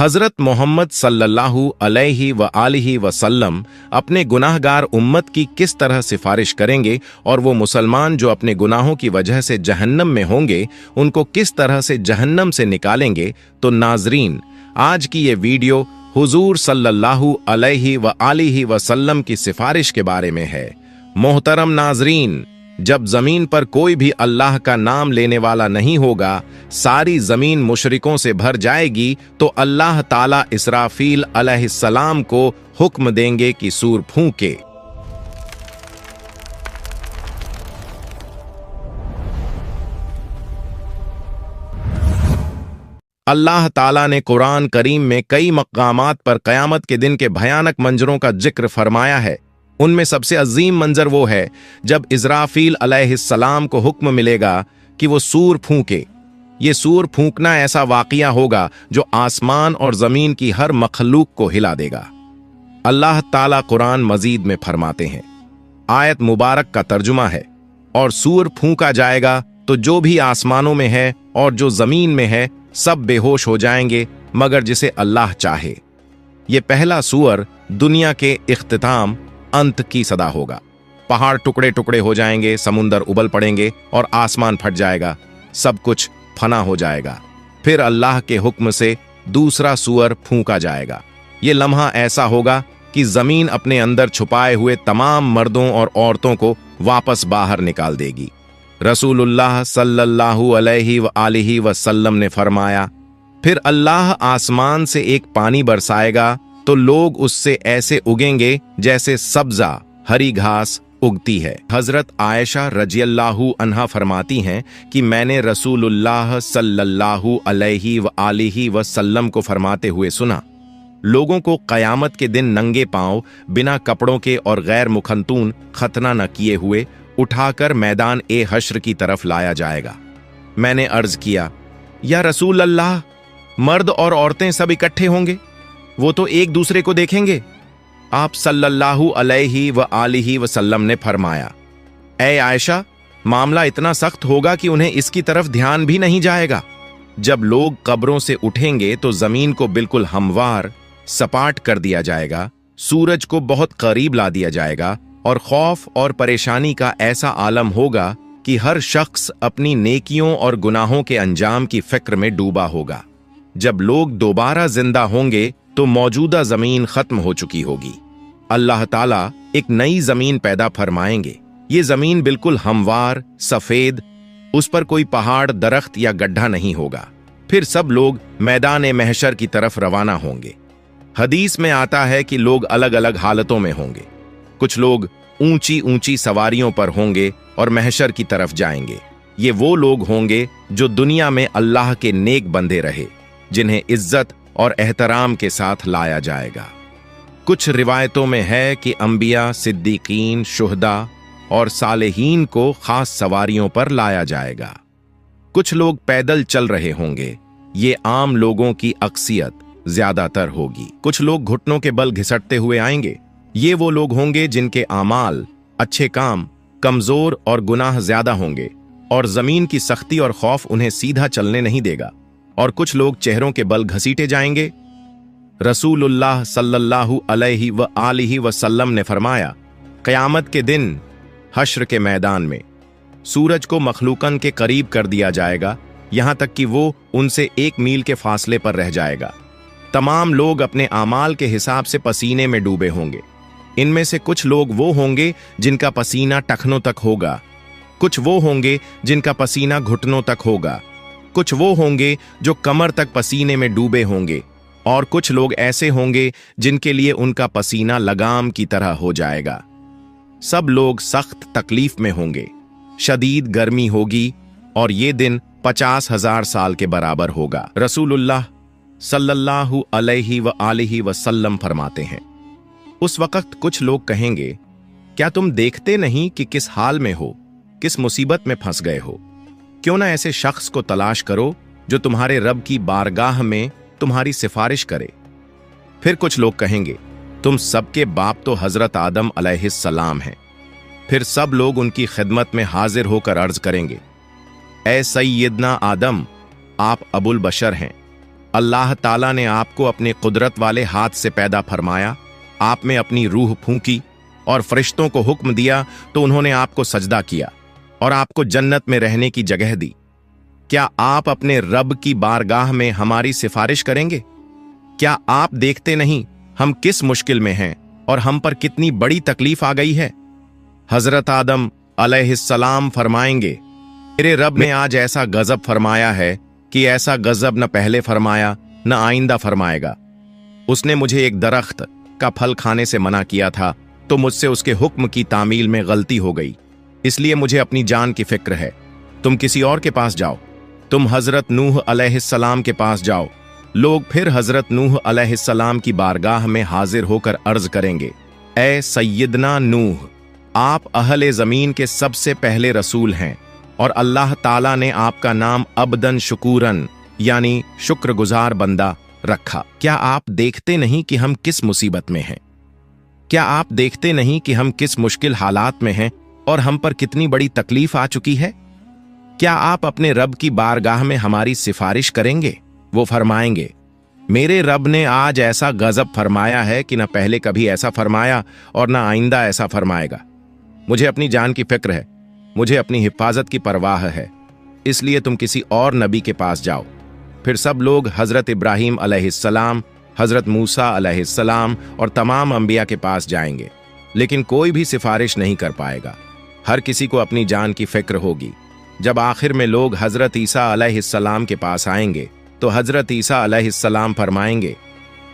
हजरत मोहम्मद सल्लल्लाहु अलैहि व आलिहि वसल्लम अपने गुनाहगार उम्मत की किस तरह सिफारिश करेंगे और वो मुसलमान जो अपने गुनाहों की वजह से जहन्नम में होंगे उनको किस तरह से जहन्नम से निकालेंगे। तो नाजरीन, आज की ये वीडियो हुजूर सल्लल्लाहु अलैहि व आलिहि वसल्लम की सिफारिश के बारे में है। मोहतरम नाजरीन, जब जमीन पर कोई भी अल्लाह का नाम लेने वाला नहीं होगा, सारी जमीन मुशरिकों से भर जाएगी, तो अल्लाह ताला इसराफील अलैहिस्सलाम को हुक्म देंगे कि सूर फूंके। अल्लाह ताला ने कुरान करीम में कई मकामात पर क़यामत के दिन के भयानक मंजरों का जिक्र फरमाया है। उनमें सबसे अजीम मंजर वो है जब इज़राफील अलैहिस्सलाम को हुक्म मिलेगा कि वो सूर फूंके। ये सूर फूंकना ऐसा वाक़िया होगा जो आसमान और ज़मीन की हर मखलूक को हिला देगा। अल्लाह ताला कुरान मजीद में फरमाते हैं, आयत मुबारक का तर्जुमा है, और सूर फूंका जाएगा तो जो भी आसमानों में है और जो ज़मीन में है सब बेहोश हो जाएंगे मगर जिसे अल्लाह चाहे। ये पहला सूअर दुनिया के इख्तिताम अंत की सदा होगा। पहाड़ टुकड़े टुकड़े हो जाएंगे, समुंदर उबल पड़ेंगे और आसमान फट जाएगा, सब कुछ फना हो जाएगा। फिर अल्लाह के हुक्म से दूसरा सूअर फूंका जाएगा। ये लम्हा ऐसा होगा कि जमीन अपने अंदर छुपाए हुए तमाम मर्दों और औरतों को वापस बाहर निकाल देगी। रसूलुल्लाह सल्लल्लाहु अलैहि व आलिहि वसल्लम ने फरमाया, फिर अल्लाह आसमान से एक पानी बरसाएगा तो लोग उससे ऐसे उगेंगे जैसे सब्जा हरी घास उगती है। हजरत आयशा रजियल्लाहु अन्हा फरमाती हैं कि मैंने रसूलुल्लाह सल्लल्लाहु अलैहि व आलिहि वसल्लम को फरमाते हुए सुना, लोगों को क़यामत के दिन नंगे पांव बिना कपड़ों के और गैर मुखंतून खतना न किए हुए उठाकर मैदान ए हश्र की तरफ लाया जाएगा। मैंने अर्ज किया, या रसूल अल्लाह, मर्द और औरतें सब इकट्ठे होंगे, वो तो एक दूसरे को देखेंगे। आप सल्लल्लाहु अलैहि व आलिहि वसल्लम ने फरमाया, ऐ आयशा, मामला इतना सख्त होगा कि उन्हें इसकी तरफ ध्यान भी नहीं जाएगा। जब लोग कब्रों से उठेंगे तो जमीन को बिल्कुल हमवार सपाट कर दिया जाएगा, सूरज को बहुत करीब ला दिया जाएगा और खौफ और परेशानी का ऐसा आलम होगा कि हर शख्स अपनी नेकियों और गुनाहों के अंजाम की फिक्र में डूबा होगा। जब लोग दोबारा जिंदा होंगे तो मौजूदा जमीन खत्म हो चुकी होगी। अल्लाह ताला एक नई जमीन पैदा फरमाएंगे। ये जमीन बिल्कुल हमवार सफेद, उस पर कोई पहाड़ दरख्त या गड्ढा नहीं होगा। फिर सब लोग मैदान महशर की तरफ रवाना होंगे। हदीस में आता है कि लोग अलग अलग हालतों में होंगे। कुछ लोग ऊंची ऊंची सवारियों पर होंगे और महशर की तरफ जाएंगे। ये वो लोग होंगे जो दुनिया में अल्लाह के नेक बंदे रहे, जिन्हें इज्जत और एहतराम के साथ लाया जाएगा। कुछ रिवायतों में है कि अंबिया, सिद्दीकीन, शुहदा और सालेहीन को खास सवारियों पर लाया जाएगा। कुछ लोग पैदल चल रहे होंगे। ये आम लोगों की अक्सियत ज्यादातर होगी। कुछ लोग घुटनों के बल घिसटते हुए आएंगे। ये वो लोग होंगे जिनके आमाल, अच्छे काम कमजोर और गुनाह ज्यादा होंगे और जमीन की सख्ती और खौफ उन्हें सीधा चलने नहीं देगा। और कुछ लोग चेहरों के बल घसीटे जाएंगे। रसूलुल्लाह सल्लल्लाहु अलैहि व आलिहि वसल्लम ने फरमाया, क़यामत के दिन हश्र के मैदान में सूरज को मखलूकन के करीब कर दिया जाएगा, यहां तक कि वो उनसे 1 मील के फासले पर रह जाएगा। तमाम लोग अपने आमाल के हिसाब से पसीने में डूबे होंगे। इनमें से कुछ लोग वो होंगे जिनका पसीना टखनों तक होगा, कुछ वो होंगे जिनका पसीना घुटनों तक होगा, कुछ वो होंगे जो कमर तक पसीने में डूबे होंगे, और कुछ लोग ऐसे होंगे जिनके लिए उनका पसीना लगाम की तरह हो जाएगा। सब लोग सख्त तकलीफ में होंगे, शदीद गर्मी होगी और ये दिन 50,000 साल के बराबर होगा। रसूलुल्लाह सल्लल्लाहु अलैहि व आलिहि वसल्लम फरमाते हैं, उस वक्त कुछ लोग कहेंगे, क्या तुम देखते नहीं कि किस हाल में हो, किस मुसीबत में फंस गए हो? क्यों ना ऐसे शख्स को तलाश करो जो तुम्हारे रब की बारगाह में तुम्हारी सिफारिश करे। फिर कुछ लोग कहेंगे, तुम सबके बाप तो हजरत आदम अलैहिस्सलाम हैं। फिर सब लोग उनकी खिदमत में हाजिर होकर अर्ज करेंगे, ए सैयदना आदम, आप अबुल बशर हैं। अल्लाह ताला ने आपको अपने कुदरत वाले हाथ से पैदा फरमाया, आप में अपनी रूह फूंकी और फरिश्तों को हुक्म दिया तो उन्होंने आपको सजदा किया और आपको जन्नत में रहने की जगह दी। क्या आप अपने रब की बारगाह में हमारी सिफारिश करेंगे? क्या आप देखते नहीं हम किस मुश्किल में हैं और हम पर कितनी बड़ी तकलीफ आ गई है? हजरत आदम अलैहिस्सलाम फरमाएंगे, मेरे रब ने आज ऐसा गजब फरमाया है कि ऐसा गजब न पहले फरमाया न आइंदा फरमाएगा। उसने मुझे एक दरख्त का फल खाने से मना किया था तो मुझसे उसके हुक्म की तामील में गलती हो गई, इसलिए मुझे अपनी जान की फिक्र है। तुम किसी और के पास जाओ, तुम हजरत नूह अलैहिस्सलाम के पास जाओ। लोग फिर हजरत नूह अलैहिस्सलाम की बारगाह में हाजिर होकर अर्ज करेंगे, ए सैयदना नूह, आप अहले जमीन के सबसे पहले रसूल हैं और अल्लाह ताला ने आपका नाम अब्दन शुकूरन यानी शुक्रगुजार बंदा रखा। क्या आप देखते नहीं कि हम किस मुसीबत में हैं? क्या आप देखते नहीं कि हम किस मुश्किल हालात में हैं और हम पर कितनी बड़ी तकलीफ आ चुकी है? क्या आप अपने रब की बारगाह में हमारी सिफारिश करेंगे? वो फरमाएंगे, मेरे रब ने आज ऐसा गजब फरमाया है कि न पहले कभी ऐसा फरमाया और न आइंदा ऐसा फरमाएगा। मुझे अपनी जान की फिक्र है, मुझे अपनी हिफाजत की परवाह है, इसलिए तुम किसी और नबी के पास जाओ। फिर सब लोग हजरत इब्राहीम अलैहिस्सलाम, हजरत मूसा अलैहिस्सलाम और तमाम अंबिया के पास जाएंगे, लेकिन कोई भी सिफारिश नहीं कर पाएगा। हर किसी को अपनी जान की फिक्र होगी। जब आखिर में लोग हजरत ईसा अलैहिस्सलाम के पास आएंगे तो हजरत ईसा अलैहिस्सलाम फरमाएंगे,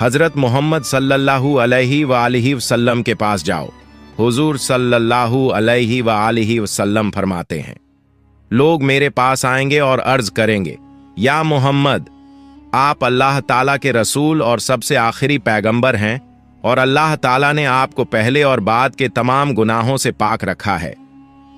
हजरत मोहम्मद सल्लल्लाहु अलैहि वसल्लम के पास जाओ। हुजूर सल्लल्लाहु अलैहि वसल्लम फरमाते हैं, लोग मेरे पास आएंगे और अर्ज करेंगे, या मोहम्मद, आप अल्लाह ताला के रसूल और सबसे आखिरी पैगंबर हैं और अल्लाह ताला ने आपको पहले और बाद के तमाम गुनाहों से पाक रखा है।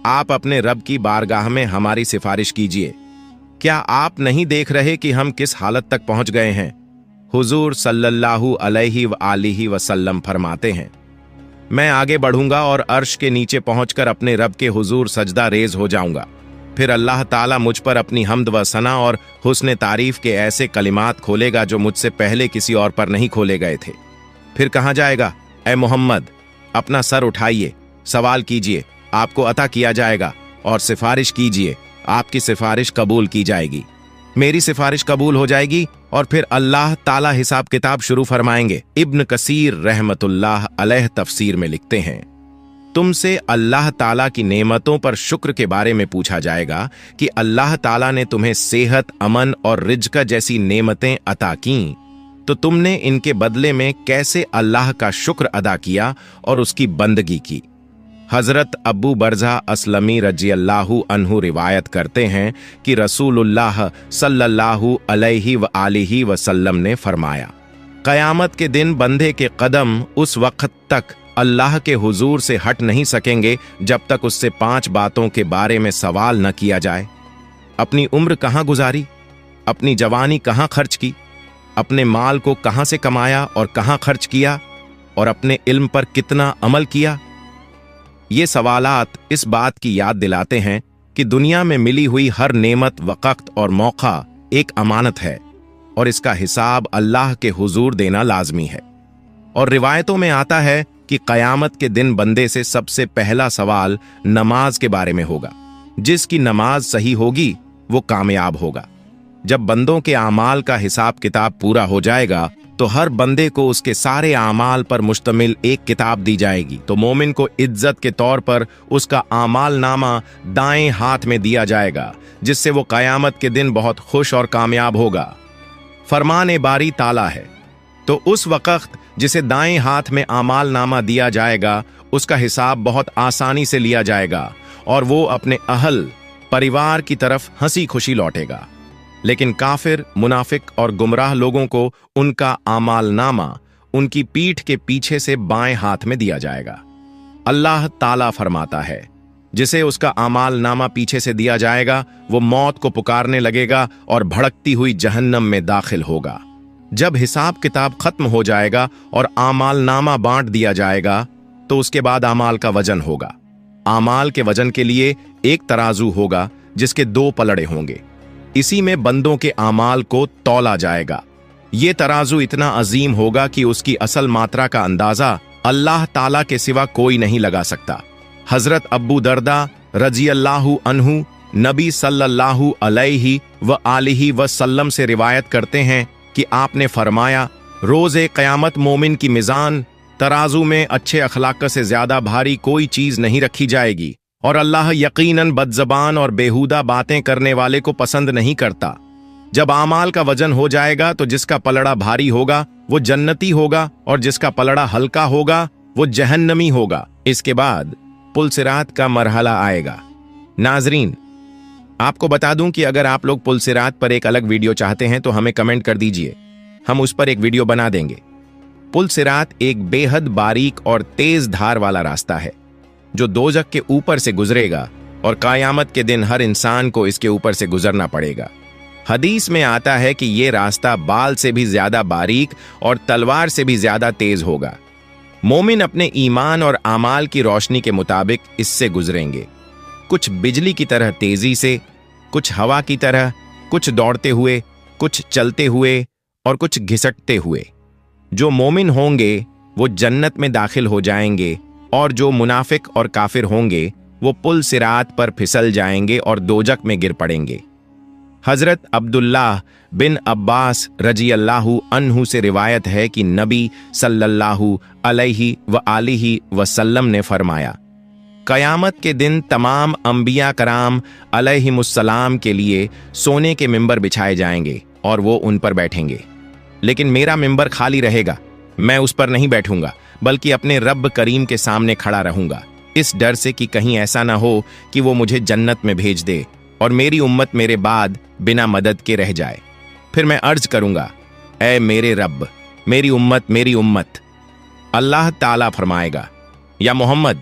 आप अपने रब की बारगाह में हमारी सिफारिश कीजिए। क्या आप नहीं देख रहे कि हम किस हालत तक पहुंच गए हैं? हुजूर सल्लल्लाहु अलैहि वसल्लम फरमाते हैं, मैं आगे बढ़ूंगा और अर्श के नीचे पहुंचकर अपने रब के हुजूर सजदा रेज हो जाऊंगा। फिर अल्लाह ताला मुझ पर अपनी हम्द व सना और हुस्न तारीफ के ऐसे कलिमात खोलेगा जो मुझसे पहले किसी और पर नहीं खोले गए थे। फिर कहा जाएगा, ए मोहम्मद, अपना सर उठाइए, सवाल कीजिए, आपको अता किया जाएगा, और सिफारिश कीजिए, आपकी सिफारिश कबूल की जाएगी। मेरी सिफारिश कबूल हो जाएगी और फिर अल्लाह ताला हिसाब किताब शुरू फरमाएंगे। इब्न कसीर रहमतुल्लाह अलैह तफसीर में लिखते हैं, तुमसे अल्लाह ताला की नेमतों पर शुक्र के बारे में पूछा जाएगा कि अल्लाह ताला ने तुम्हें सेहत, अमन और रिज्क जैसी नेमतें अता की, तो तुमने इनके बदले में कैसे अल्लाह का शुक्र अदा किया और उसकी बंदगी की। हजरत अबू बरज़ा असलमी रज़ियल्लाहु अन्हु रिवायत करते हैं कि रसूलुल्लाह सल्लल्लाहु अलैहि वसल्लम ने फरमाया, क़यामत के दिन बंदे के कदम उस वक्त तक अल्लाह के हुजूर से हट नहीं सकेंगे जब तक उससे 5 बातों के बारे में सवाल न किया जाए। अपनी उम्र कहाँ गुजारी, अपनी जवानी कहाँ खर्च की, अपने माल को कहाँ से कमाया और कहाँ खर्च किया, और अपने इल्म पर कितना अमल किया। ये सवालात इस बात की याद दिलाते हैं कि दुनिया में मिली हुई हर नेमत, वक़्त और मौका एक अमानत है और इसका हिसाब अल्लाह के हुजूर देना लाजमी है। और रिवायतों में आता है कि क़यामत के दिन बंदे से सबसे पहला सवाल नमाज के बारे में होगा। जिसकी नमाज सही होगी वो कामयाब होगा। जब बंदों के आमाल का हिसाब किताब पूरा हो जाएगा तो हर बंदे को उसके सारे आमाल पर मुश्तमिल एक किताब दी जाएगी। तो मोमिन को इज्जत के तौर पर उसका आमाल नामा दाएं हाथ में दिया जाएगा, जिससे वो क़यामत के दिन बहुत खुश और कामयाब होगा। फरमान बारी ताला है, तो उस वक़्त जिसे दाएं हाथ में आमाल नामा दिया जाएगा उसका हिसाब बहुत आसानी से लिया जाएगा और वो अपने अहल परिवार की तरफ हंसी खुशी लौटेगा। लेकिन काफिर, मुनाफिक और गुमराह लोगों को उनका आमाल नामा उनकी पीठ के पीछे से बाएं हाथ में दिया जाएगा। अल्लाह ताला फरमाता है, जिसे उसका आमाल नामा पीछे से दिया जाएगा वो मौत को पुकारने लगेगा और भड़कती हुई जहन्नम में दाखिल होगा। जब हिसाब किताब खत्म हो जाएगा और आमाल नामा बांट दिया जाएगा तो उसके बाद आमाल का वजन होगा। आमाल के वजन के लिए एक तराजू होगा जिसके 2 पलड़े होंगे। इसी में बंदों के आमाल को तौला जाएगा। ये तराजू इतना अजीम होगा कि उसकी असल मात्रा का अंदाजा अल्लाह ताला के सिवा कोई नहीं लगा सकता। हजरत अब्बू दर्दा रजी अल्लाहु अन्हु नबी सल्लल्लाहु अलैहि व आलिहि वसल्लम से रिवायत करते हैं कि आपने फरमाया, रोज़े क़यामत मोमिन की मिज़ान तराजू में अच्छे अखलाक से ज्यादा भारी कोई चीज नहीं रखी जाएगी, और अल्लाह यकीनन बदज़बान और बेहुदा बातें करने वाले को पसंद नहीं करता। जब आमाल का वजन हो जाएगा तो जिसका पलड़ा भारी होगा वो जन्नती होगा और जिसका पलड़ा हल्का होगा वो जहन्नमी होगा। इसके बाद पुलसिरात का मरहला आएगा। नाजरीन, आपको बता दूं कि अगर आप लोग पुलसिरात पर एक अलग वीडियो चाहते हैं तो हमें कमेंट कर दीजिए, हम उस पर एक वीडियो बना देंगे। पुलसिरात एक बेहद बारीक और तेज धार वाला रास्ता है जो दोजख के ऊपर से गुजरेगा और क़यामत के दिन हर इंसान को इसके ऊपर से गुजरना पड़ेगा। हदीस में आता है कि ये रास्ता बाल से भी ज्यादा बारीक और तलवार से भी ज्यादा तेज होगा। मोमिन अपने ईमान और आमाल की रोशनी के मुताबिक इससे गुजरेंगे, कुछ बिजली की तरह तेजी से, कुछ हवा की तरह, कुछ दौड़ते हुए, कुछ चलते हुए और कुछ घिसटते हुए। जो मोमिन होंगे वो जन्नत में दाखिल हो जाएंगे और जो मुनाफिक और काफिर होंगे वो पुल सिरात पर फिसल जाएंगे और दोजक में गिर पड़ेंगे। हजरत अब्दुल्लाह बिन अब्बास रजी अल्लाहु अन्हु से रिवायत है कि नबी सल्लल्लाहु अलैहि व आलिहि वसल्लम ने फरमाया, क़यामत के दिन तमाम अंबिया कराम अलैहिमुस्सलाम के लिए सोने के मिंबर बिछाए जाएंगे और वो उन पर बैठेंगे, लेकिन मेरा मिंबर खाली रहेगा। मैं उस पर नहीं बैठूंगा बल्कि अपने रब करीम के सामने खड़ा रहूंगा, इस डर से कि कहीं ऐसा ना हो कि वो मुझे जन्नत में भेज दे और मेरी उम्मत मेरे बाद बिना मदद के रह जाए। फिर मैं अर्ज करूंगा, ऐ मेरे रब, मेरी उम्मत। अल्लाह ताला फरमाएगा, या मोहम्मद,